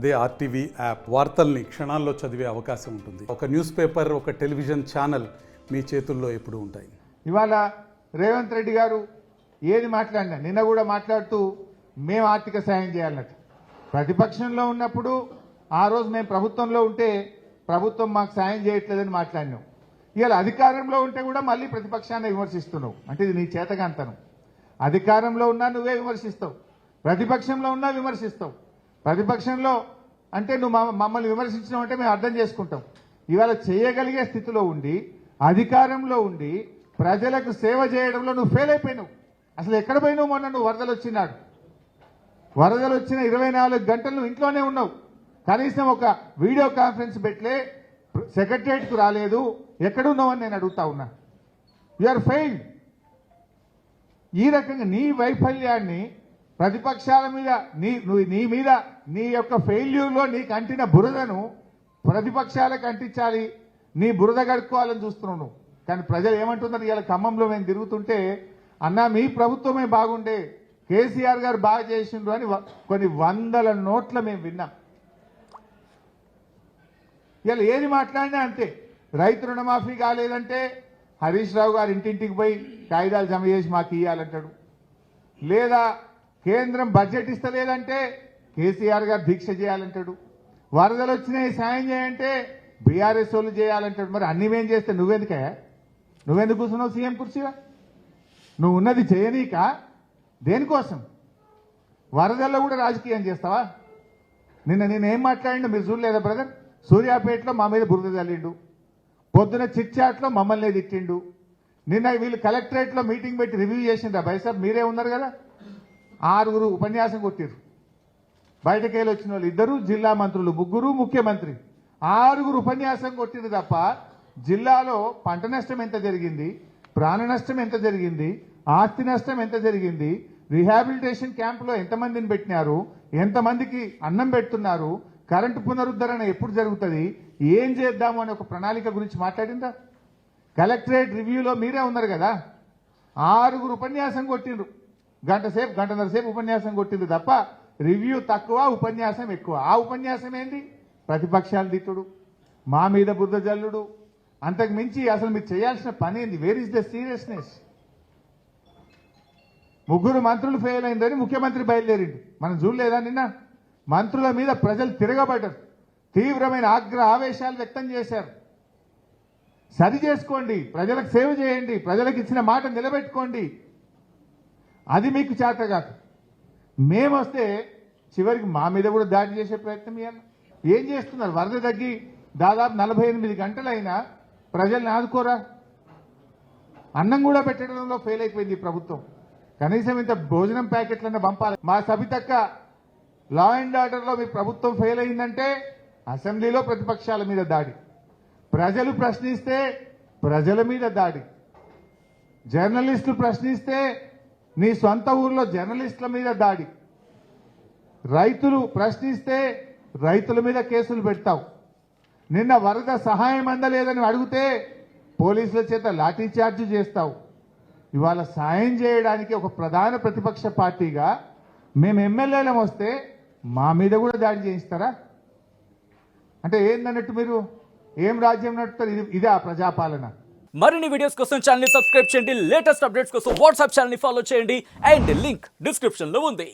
అదే RTV app వార్తల్ని క్షణాల్లో చదివే అవకాశం ఉంటుంది. ఒక న్యూస్ పేపర్, ఒక టెలివిజన్ ఛానల్ మీ చేతుల్లో ఎప్పుడూ ఉంటాయి. ఇవాళ రేవంత్ రెడ్డి గారు ఏది మాట్లాడినా నిన్న కూడా మాట్లాడుతూ మేము ఆర్థిక సాయం చేయాలన్నట్టు. ప్రతిపక్షంలో ఉన్నప్పుడు ఆ రోజు మేము ప్రభుత్వంలో ఉంటే ప్రభుత్వం మాకు సాయం చేయట్లేదని మాట్లాడినాం. ఇవాళ అధికారంలో ఉంటే కూడా మళ్ళీ ప్రతిపక్షాన్ని విమర్శిస్తున్నావు. అంటే ఇది నీ చేతగాంతనం. అధికారంలో ఉన్నా నువ్వే విమర్శిస్తావు, ప్రతిపక్షంలో ఉన్నా విమర్శిస్తావు. ప్రతిపక్షంలో అంటే నువ్వు మమ్మల్ని విమర్శించడం అంటే మేము అర్థం చేసుకుంటాం. ఇవాళ చేయగలిగే స్థితిలో ఉండి అధికారంలో ఉండి ప్రజలకు సేవ చేయడంలో నువ్వు ఫెయిల్ అయిపోయినావు. అసలు ఎక్కడ పోయినావు? మొన్న నువ్వు వరదలు వచ్చినాడు, వరదలు వచ్చిన 24 గంటలు నువ్వు ఇంట్లోనే ఉన్నావు. కనీసం ఒక వీడియో కాన్ఫరెన్స్ పెట్టలే, సెక్రటరియట్కు రాలేదు, ఎక్కడున్నావు అని నేను అడుగుతా ఉన్నా. You are failed. ఈ రకంగా నీ వైఫల్యాన్ని ప్రతిపక్షాల మీద నీ మీద నీ యొక్క ఫెయిల్యూర్లో నీకు అంటిన బురదను ప్రతిపక్షాలకు అంటించాలి, నీ బురద కడుక్కోవాలని చూస్తున్నావు నువ్వు. కానీ ప్రజలు ఏమంటున్నారు? ఇవాళ ఖమ్మంలో మేము తిరుగుతుంటే అన్నా మీ ప్రభుత్వమే బాగుండే, కేసీఆర్ గారు బాగా చేసిండ్రు అని కొన్ని వందల నోట్ల మేము విన్నాం. ఇవాళ ఏది మాట్లాడినా అంతే. రైతు రుణమాఫీ కాలేదంటే హరీష్ రావు గారు ఇంటింటికి పోయి కాగితాలు జమ చేసి మాకు ఇవ్వాలంటాడు. లేదా కేంద్రం బడ్జెట్ ఇస్తలేదంటే కేసీఆర్ గారు దీక్ష చేయాలంటాడు. వరదలు వచ్చినాయి సాయం చేయంటే బీఆర్ఎస్ వాళ్ళు చేయాలంటాడు. మరి అన్ని మేం చేస్తే నువ్వెందుకయ్యా? నువ్వెందుకు కూర్చున్నావు సీఎం కుర్చీగా? నువ్వు ఉన్నది చేయనీక దేనికోసం? వరదల్లో కూడా రాజకీయం చేస్తావా? నేనేం మాట్లాడిండు మీరు చూడలేదా బ్రదర్? సూర్యాపేటలో మా మీద బురద చల్లిండు, పొద్దున చిట్చాట్లో మమ్మల్ని తిట్టిండు. నిన్న వీళ్ళు కలెక్టరేట్లో మీటింగ్ పెట్టి రివ్యూ చేసిండ్రా బైసాబ్? మీరే ఉన్నారు కదా. 6 ఉపన్యాసం కొట్టిరు. బయటకెళ్ళి వచ్చిన వాళ్ళు 2 జిల్లా మంత్రులు, 3 ముఖ్యమంత్రి, 6 ఉపన్యాసం కొట్టిరు తప్ప జిల్లాలో పంట నష్టం ఎంత జరిగింది, ప్రాణ నష్టం ఎంత జరిగింది, ఆస్తి నష్టం ఎంత జరిగింది, రీహాబిలిటేషన్ క్యాంపులో ఎంతమందిని పెట్టినారు, ఎంతమందికి అన్నం పెడుతున్నారు, కరెంటు పునరుద్ధరణ ఎప్పుడు జరుగుతుంది, ఏం చేద్దాము అనే ఒక ప్రణాళిక గురించి మాట్లాడిందా? కలెక్టరేట్ రివ్యూలో మీరే ఉన్నారు కదా. 6 ఉపన్యాసం కొట్టిండ్రు, గంటన్నర సేపు ఉపన్యాసం కొట్టింది తప్ప రివ్యూ తక్కువ, ఉపన్యాసం ఎక్కువ. ఆ ఉపన్యాసం ఏంటి? ప్రతిపక్షాలు తిట్టుడు, మా మీద బురద జల్లుడు. అంతకు మించి అసలు మీరు చేయాల్సిన పని ఏంది? Where is the seriousness? 3 మంత్రులు ఫెయిల్ అయిందని ముఖ్యమంత్రి బయలుదేరిండు. మనం చూడలేదా నిన్న? మంత్రుల మీద ప్రజలు తిరగబడ్డారు, తీవ్రమైన ఆవేశాలు వ్యక్తం చేశారు. సరి చేసుకోండి, ప్రజలకు సేవ చేయండి, ప్రజలకు ఇచ్చిన మాట నిలబెట్టుకోండి. అది మీకు చేత కాదు. మేమొస్తే చివరికి మా మీద కూడా దాడి చేసే ప్రయత్నం చేయాలి. ఏం చేస్తున్నారు? వరద తగ్గి దాదాపు 48 గంటలైనా ప్రజల్ని ఆదుకోరా? అన్నం కూడా పెట్టడంలో ఫెయిల్ అయిపోయింది ఈ ప్రభుత్వం. కనీసం ఇంత భోజనం ప్యాకెట్లన్నా పంపాలి. మా సబితక్క లా అండ్ ఆర్డర్లో మీ ప్రభుత్వం ఫెయిల్ అయిందంటే అసెంబ్లీలో ప్రతిపక్షాల మీద దాడి, ప్రజలు ప్రశ్నిస్తే ప్రజల మీద దాడి, జర్నలిస్టులు ప్రశ్నిస్తే నీ సొంత ఊర్లో జర్నలిస్టుల మీద దాడి, రైతులు ప్రశ్నిస్తే రైతుల మీద కేసులు పెడతావు. నిన్న వరద సహాయం అందలేదని అడిగితే పోలీసుల చేత లాఠీ చార్జ్ చేస్తావు. ఇవాళ సాయం చేయడానికి ఒక ప్రధాన ప్రతిపక్ష పార్టీగా మేము ఎమ్మెల్యేలం వస్తే మా మీద కూడా దాడి చేయిస్తారా? అంటే ఏందన్నట్టు మీరు? ఏం రాజ్యం నడుపుతారు? ఇదే ఆ ప్రజాపాలన? మరిన్ని వీడియోస్ కోసం ఛానల్ ని సబ్స్క్రైబ్ చేయండి, లేటెస్ట్ అప్డేట్స్ కోసం వాట్సాప్ ఛానల్ ని ఫాలో చేయండి, అండ్ లింక్ డిస్క్రిప్షన్ లో ఉంది.